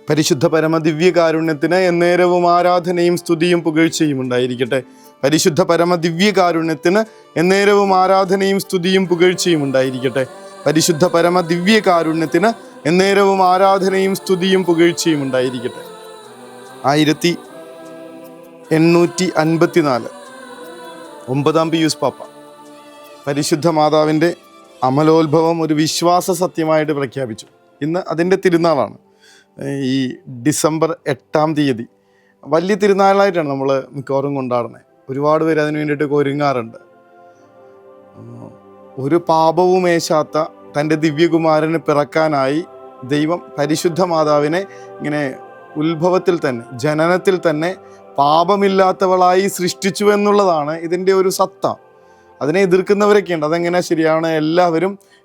പരിശുദ്ധ പരമദിവ്യകാരുണ്യത്തിന് എന്നേരവും ആരാധനയും സ്തുതിയും പുകഴ്ചയും ഉണ്ടായിരിക്കട്ടെ. പരിശുദ്ധ പരമദിവ്യകാരുണ്യത്തിന് എന്നേരവും ആരാധനയും സ്തുതിയും പുകഴ്ചയും ഉണ്ടായിരിക്കട്ടെ. പരിശുദ്ധ പരമദിവ്യകാരുണ്യത്തിന് എന്നേരവും ആരാധനയും സ്തുതിയും പുകഴ്ചയും ഉണ്ടായിരിക്കട്ടെ. 1854 9-ാം പിയൂസ് പാപ്പ പരിശുദ്ധ മാതാവിൻ്റെ അമലോത്ഭവം ഒരു വിശ്വാസ സത്യമായിട്ട് പ്രഖ്യാപിച്ചു. ഇന്ന് അതിൻ്റെ തിരുനാളാണ്. ഈ ഡിസംബർ 8-ാം തീയതി വലിയ തിരുനാളായിട്ടാണ് നമ്മൾ മിക്കവാറും കൊണ്ടാടുന്നത്. ഒരുപാട് പേര് അതിന് വേണ്ടിയിട്ട് ഒരുങ്ങാറുണ്ട്. ഒരു പാപവും ഏശാത്ത തൻ്റെ ദിവ്യകുമാരന് പിറക്കാനായി ദൈവം പരിശുദ്ധ മാതാവിനെ ഇങ്ങനെ ഉത്ഭവത്തിൽ തന്നെ, ജനനത്തിൽ തന്നെ പാപമില്ലാത്തവളായി സൃഷ്ടിച്ചു എന്നുള്ളതാണ് ഇതിൻ്റെ ഒരു സത്ത. അതിനെ എതിർക്കുന്നവരൊക്കെ ഉണ്ട്. അതെങ്ങനെ ശരിയാണ്?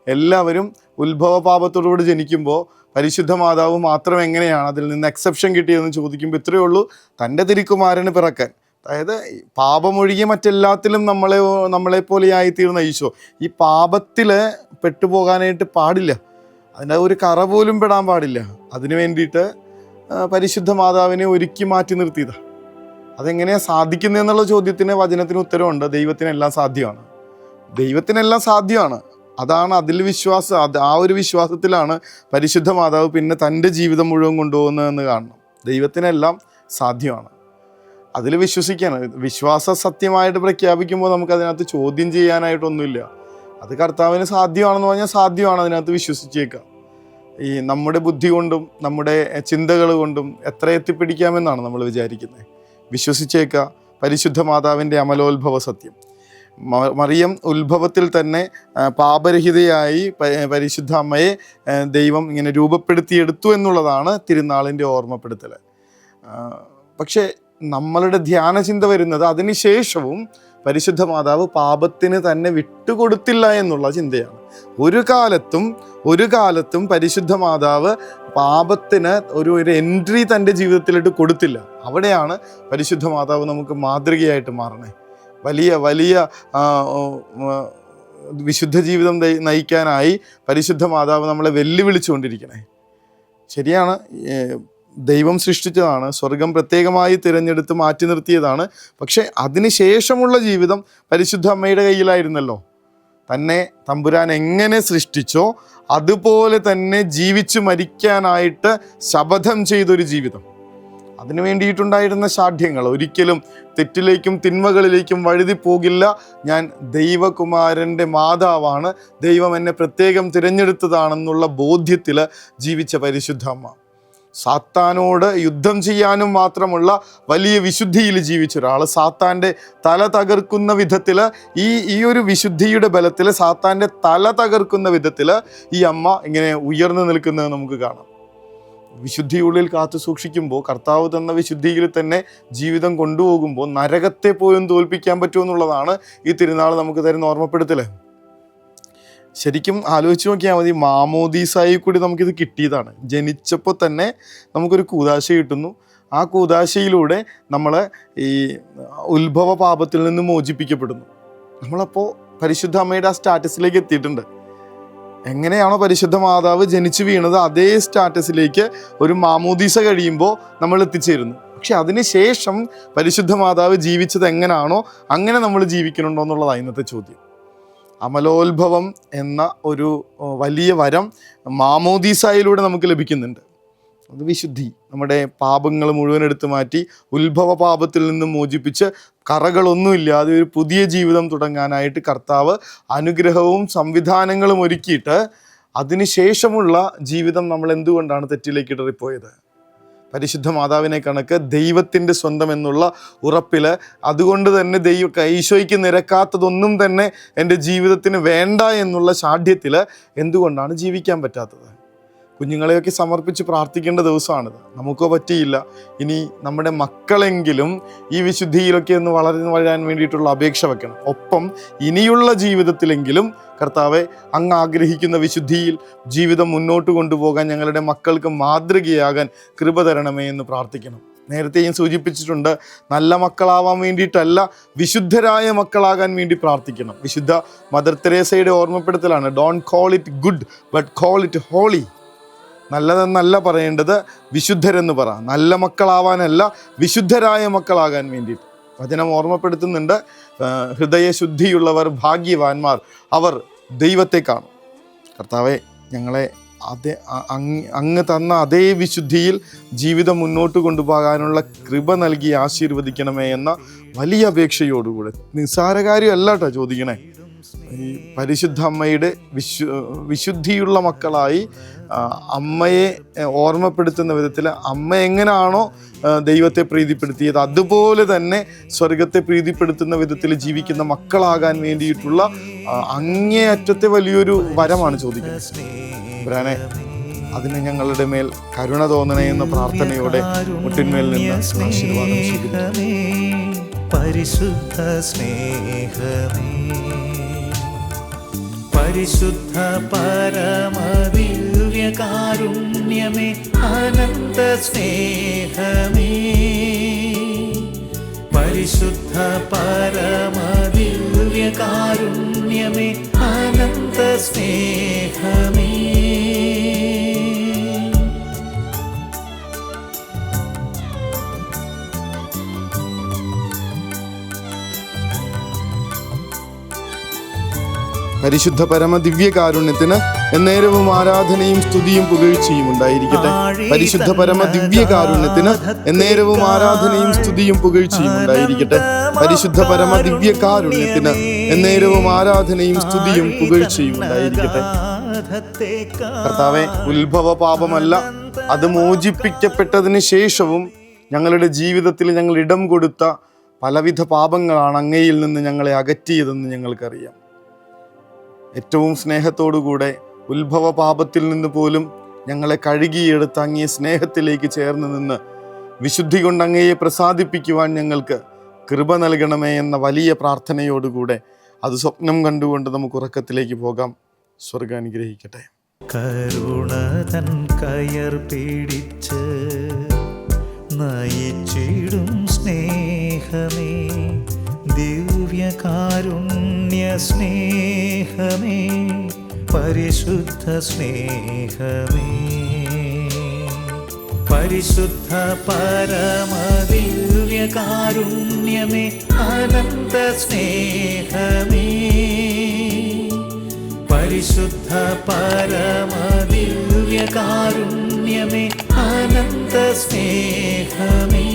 എല്ലാവരും ഉത്ഭവ പാപത്തോടുകൂടി ജനിക്കുമ്പോൾ പരിശുദ്ധ മാതാവ് മാത്രം എങ്ങനെയാണ് അതിൽ നിന്ന് എക്സെപ്ഷൻ കിട്ടിയതെന്ന് ചോദിക്കുമ്പോൾ ഇത്രയേ ഉള്ളൂ, തൻ്റെ തിരുക്കുമാരന് പിറക്കാൻ. അതായത് പാപമൊഴികെ മറ്റെല്ലാത്തിലും നമ്മളെപ്പോലെയായിത്തീർന്ന ഈശോ ഈ പാപത്തിൽ പെട്ടുപോകാനായിട്ട് പാടില്ല. അതിൻ്റെ ഒരു കറ പോലും പെടാൻ പാടില്ല. അതിനു വേണ്ടിയിട്ട് പരിശുദ്ധ മാതാവിനെ ഒരുക്കി മാറ്റി നിർത്തിയതാണ്. അതെങ്ങനെയാണ് സാധിക്കുന്നതെന്നുള്ള ചോദ്യത്തിന് വചനത്തിന് ഉത്തരവുണ്ട്. ദൈവത്തിനെല്ലാം സാധ്യമാണ്. അതാണ് അതിൽ വിശ്വാസം. ആ ഒരു വിശ്വാസത്തിലാണ് പരിശുദ്ധ മാതാവ് പിന്നെ തൻ്റെ ജീവിതം മുഴുവൻ കൊണ്ടുപോകുന്നതെന്ന് കാണണം. ദൈവത്തിനെല്ലാം സാധ്യമാണ്. അതിൽ വിശ്വസിക്കാണ്. വിശ്വാസ സത്യമായിട്ട് പ്രഖ്യാപിക്കുമ്പോൾ നമുക്ക് അതിനകത്ത് ചോദ്യം ചെയ്യാനായിട്ടൊന്നുമില്ല. അത് കർത്താവിന് സാധ്യമാണെന്ന് പറഞ്ഞാൽ സാധ്യമാണ്. അതിനകത്ത് വിശ്വസിച്ചേക്കാം. ഈ നമ്മുടെ ബുദ്ധി കൊണ്ടും നമ്മുടെ ചിന്തകൾ കൊണ്ടും എത്ര എത്തിപ്പിടിക്കാമെന്നാണ് നമ്മൾ വിചാരിക്കുന്നത്. വിശ്വസിച്ചേക്കുക പരിശുദ്ധ മാതാവിൻ്റെ അമലോത്ഭവ സത്യം. മറിയം ഉത്ഭവത്തിൽ തന്നെ പാപരഹിതയായി പരിശുദ്ധ അമ്മയെ ദൈവം ഇങ്ങനെ രൂപപ്പെടുത്തിയെടുത്തു എന്നുള്ളതാണ് തിരുനാളിൻ്റെ ഓർമ്മപ്പെടുത്തൽ. പക്ഷേ നമ്മളുടെ ധ്യാനചിന്ത വരുന്നത് അതിനുശേഷവും പരിശുദ്ധ മാതാവ് പാപത്തിന് തന്നെ വിട്ടുകൊടുത്തില്ല എന്നുള്ള ചിന്തയാണ്. ഒരു കാലത്തും പരിശുദ്ധ മാതാവ് പാപത്തിന് ഒരു എൻട്രി തൻ്റെ ജീവിതത്തിലിട്ട് കൊടുത്തില്ല. അവിടെയാണ് പരിശുദ്ധ മാതാവ് നമുക്ക് മാതൃകയായിട്ട് മാറണേ. വലിയ വിശുദ്ധ ജീവിതം നയിക്കാനായി പരിശുദ്ധ മാതാവ് നമ്മളെ വെല്ലുവിളിച്ചുകൊണ്ടിരിക്കണേ. ശരിയാണ്, ദൈവം സൃഷ്ടിച്ചതാണ്, സ്വർഗം പ്രത്യേകമായി തിരഞ്ഞെടുത്ത് മാറ്റി നിർത്തിയതാണ്. പക്ഷെ അതിനുശേഷമുള്ള ജീവിതം പരിശുദ്ധ അമ്മയുടെ കയ്യിലായിരുന്നല്ലോ. തന്നെ തമ്പുരാൻ എങ്ങനെ സൃഷ്ടിച്ചോ അതുപോലെ തന്നെ ജീവിച്ചു മരിക്കാനായിട്ട് ശപഥം ചെയ്തൊരു ജീവിതം. അതിനു വേണ്ടിയിട്ടുണ്ടായിരുന്ന ശാഠ്യങ്ങൾ ഒരിക്കലും തെറ്റിലേക്കും തിന്മകളിലേക്കും വഴുതി പോകില്ല. ഞാൻ ദൈവകുമാരൻ്റെ മാതാവാണ്, ദൈവം എന്നെ പ്രത്യേകം തിരഞ്ഞെടുത്തതാണെന്നുള്ള ബോധ്യത്തിൽ ജീവിച്ച പരിശുദ്ധ അമ്മ. സാത്താനോട് യുദ്ധം ചെയ്യാനും മാത്രമുള്ള വലിയ വിശുദ്ധിയിൽ ജീവിച്ച ഒരാൾ, സാത്താൻ്റെ തല തകർക്കുന്ന വിധത്തിൽ ഈ ഒരു വിശുദ്ധിയുടെ ബലത്തിൽ സാത്താൻ്റെ തല തകർക്കുന്ന വിധത്തിൽ ഈ അമ്മ ഇങ്ങനെ ഉയർന്നു നിൽക്കുന്നത് നമുക്ക് കാണാം. വിശുദ്ധിയുള്ളിൽ കാത്തു സൂക്ഷിക്കുമ്പോൾ, കർത്താവ് തന്ന വിശുദ്ധിയിൽ തന്നെ ജീവിതം കൊണ്ടുപോകുമ്പോൾ നരകത്തെ പോലും തോൽപ്പിക്കാൻ പറ്റുമെന്നുള്ളതാണ് ഈ തിരുനാൾ നമുക്ക് തരുന്ന ഓർമ്മപ്പെടുത്തൽ. ശരിക്കും ആലോചിച്ച് നോക്കിയാൽ മതി, മാമോദീസായി കൂടി നമുക്കിത് കിട്ടിയതാണ്. ജനിച്ചപ്പോൾ തന്നെ നമുക്കൊരു കൂദാശ കിട്ടുന്നു. ആ കൂദാശയിലൂടെ നമ്മൾ ഈ ഉത്ഭവ പാപത്തിൽ നിന്ന് മോചിപ്പിക്കപ്പെടുന്നു. നമ്മളപ്പോൾ പരിശുദ്ധ അമ്മയുടെ ആ സ്റ്റാറ്റസിലേക്ക് എത്തിയിട്ടുണ്ട്. എങ്ങനെയാണോ പരിശുദ്ധ മാതാവ് ജനിച്ചു വീണത് അതേ സ്റ്റാറ്റസിലേക്ക് ഒരു മാമോദീസ കഴിയുമ്പോൾ നമ്മൾ എത്തിച്ചേരുന്നു. പക്ഷെ അതിനുശേഷം പരിശുദ്ധ മാതാവ് ജീവിച്ചത് എങ്ങനെയാണോ അങ്ങനെ നമ്മൾ ജീവിക്കണുണ്ടോ എന്നുള്ളതാണ് ഇന്നത്തെ ചോദ്യം. അമലോത്ഭവം എന്ന ഒരു വലിയ വരം മാമോദീസായിലൂടെ നമുക്ക് ലഭിക്കുന്നുണ്ട്. അത് വിശുദ്ധി, നമ്മുടെ പാപങ്ങൾ മുഴുവൻ എടുത്തു മാറ്റി ഉത്ഭവ പാപത്തിൽ നിന്നും മോചിപ്പിച്ച് കറകളൊന്നുമില്ലാതെ ഒരു പുതിയ ജീവിതം തുടങ്ങാനായിട്ട് കർത്താവ് അനുഗ്രഹവും സംവിധാനങ്ങളും ഒരുക്കിയിട്ട് അതിനുശേഷമുള്ള ജീവിതം നമ്മൾ എന്തുകൊണ്ടാണ് തെറ്റിലേക്ക് ഇടറിപ്പോയത്? പരിശുദ്ധ മാതാവിനെ കണക്ക് ദൈവത്തിൻ്റെ സ്വന്തം എന്നുള്ള ഉറപ്പിൽ, അതുകൊണ്ട് തന്നെ ഈശോയ്ക്ക് നിരക്കാത്തതൊന്നും തന്നെ എൻ്റെ ജീവിതത്തിന് വേണ്ട എന്നുള്ള ശാഠ്യത്തിൽ എന്തുകൊണ്ടാണ് ജീവിക്കാൻ പറ്റാത്തത്? കുഞ്ഞുങ്ങളെയൊക്കെ സമർപ്പിച്ച് പ്രാർത്ഥിക്കേണ്ട ദിവസമാണിത്. നമുക്കോ പറ്റിയില്ല. ഇനി നമ്മുടെ മക്കളെങ്കിലും ഈ വിശുദ്ധിയിലൊക്കെ ഒന്ന് വളർന്നു വരാൻ വേണ്ടിയിട്ടുള്ള അപേക്ഷ വെക്കണം. ഒപ്പം ഇനിയുള്ള ജീവിതത്തിലെങ്കിലും കർത്താവെ, അങ്ങ് ആഗ്രഹിക്കുന്ന വിശുദ്ധിയിൽ ജീവിതം മുന്നോട്ട് കൊണ്ടുപോകാൻ ഞങ്ങളുടെ മക്കൾക്ക് മാതൃകയാകാൻ കൃപ തരണമേ എന്ന് പ്രാർത്ഥിക്കണം. നേരത്തെയും സൂചിപ്പിച്ചിട്ടുണ്ട്, നല്ല മക്കളാവാൻ വേണ്ടിയിട്ടല്ല, വിശുദ്ധരായ മക്കളാകാൻ വേണ്ടി പ്രാർത്ഥിക്കണം. വിശുദ്ധ മദർ തെരേസയുടെ ഓർമ്മപ്പെടുത്തലാണ്, don't call it good but call it holy. നല്ലതെന്നല്ല പറയേണ്ടത്, വിശുദ്ധരെന്ന് പറ. നല്ല മക്കളാവാനല്ല, വിശുദ്ധരായ മക്കളാകാൻ വേണ്ടിയിട്ട് വചനം ഓർമ്മപ്പെടുത്തുന്നുണ്ട്. ഹൃദയശുദ്ധിയുള്ളവർ ഭാഗ്യവാന്മാർ, അവർ ദൈവത്തെ കാണും. കർത്താവെ, ഞങ്ങളെ അങ്ങ് തന്ന അതേ വിശുദ്ധിയിൽ ജീവിതം മുന്നോട്ട് കൊണ്ടുപോകാനുള്ള കൃപ നൽകി ആശീർവദിക്കണമേ എന്ന വലിയ അപേക്ഷയോടുകൂടെ, നിസ്സാര കാര്യമല്ല കേട്ടോ ചോദിക്കണേ, ഈ പരിശുദ്ധ അമ്മയുടെ വിശുദ്ധിയുള്ള മക്കളായി അമ്മയെ ഓർമ്മപ്പെടുത്തുന്ന വിധത്തിൽ അമ്മ എങ്ങനെയാണോ ദൈവത്തെ പ്രീതിപ്പെടുത്തിയത് അതുപോലെ തന്നെ സ്വർഗത്തെ പ്രീതിപ്പെടുത്തുന്ന വിധത്തിൽ ജീവിക്കുന്ന മക്കളാകാൻ വേണ്ടിയിട്ടുള്ള അങ്ങേയറ്റത്തെ വലിയൊരു വരമാണ് ചോദിക്കുന്നത്. ബ്രാനെ, അതിന് ഞങ്ങളുടെ മേൽ കരുണ തോന്നണേ എന്ന പ്രാർത്ഥനയോടെ മുട്ടിന്മേൽ നിന്ന് ആശീർവാദം സ്വീകരിക്കുന്നു. പരിശുദ്ധ സ്നേഹമേ, പരിശുദ്ധ പരമദിവ്യകാരുണ്യമേ, അനന്ത സ്നേഹമേ, പരിശുദ്ധ പരമദിവ്യകാരുണ്യമേ, അനന്ത സ്നേഹമേ. പരിശുദ്ധ പരമ ദിവ്യകാരുണ്യത്തിന് എന്നേരവും ആരാധനയും സ്തുതിയും പുകഴ്ചയും ഉണ്ടായിരിക്കട്ടെ. പരിശുദ്ധ പരമ ദിവ്യകാരുണ്യത്തിന് എന്നേരവും ആരാധനയും സ്തുതിയും പുകഴ്ചയും ഉണ്ടായിരിക്കട്ടെ. പരിശുദ്ധ പരമ ദിവ്യകാരുണ്യത്തിന് എന്നേരവും ആരാധനയും സ്തുതിയും പുകഴ്ചയും ഉണ്ടായിരിക്കട്ടെ. കർത്താവേ, ഉത്ഭവ പാപമല്ല, അത് മോചിപ്പിക്കപ്പെട്ടതിന് ശേഷവും ഞങ്ങളുടെ ജീവിതത്തിൽ ഞങ്ങൾ ഇടം കൊടുത്ത പലവിധ പാപങ്ങളാണ് അങ്ങയിൽ നിന്ന് ഞങ്ങളെ അകറ്റിയതെന്ന് ഞങ്ങൾക്കറിയാം. ഏറ്റവും സ്നേഹത്തോടുകൂടെ ഉത്ഭവ പാപത്തിൽ നിന്ന് പോലും ഞങ്ങളെ കഴുകിയെടുത്ത് അങ്ങേ സ്നേഹത്തിലേക്ക് ചേർന്ന് നിന്ന് വിശുദ്ധി കൊണ്ട് അങ്ങയെ പ്രസാദിപ്പിക്കുവാൻ ഞങ്ങൾക്ക് കൃപ നൽകണമേ എന്ന വലിയ പ്രാർത്ഥനയോടുകൂടെ അത് സ്വപ്നം കണ്ടുകൊണ്ട് നമുക്ക് ഉറക്കത്തിലേക്ക് പോകാം. സ്വർഗ്ഗം അനുഗ്രഹിക്കട്ടെ. കരുണതൻ കയർ പിടിച്ച് നയിച്ചിടും സ്നേഹമേ, ദിവ്യകാരുണ്യ സ്നേഹമേ, പരിശുദ്ധ സ്നേഹമേ, പരിശുദ്ധ പരമദിവ്യകാരുണ്യമേ, അനന്ത സ്നേഹമേ, പരിശുദ്ധ പരമദിവ്യകാരുണ്യമേ, അനന്ത സ്നേഹമേ.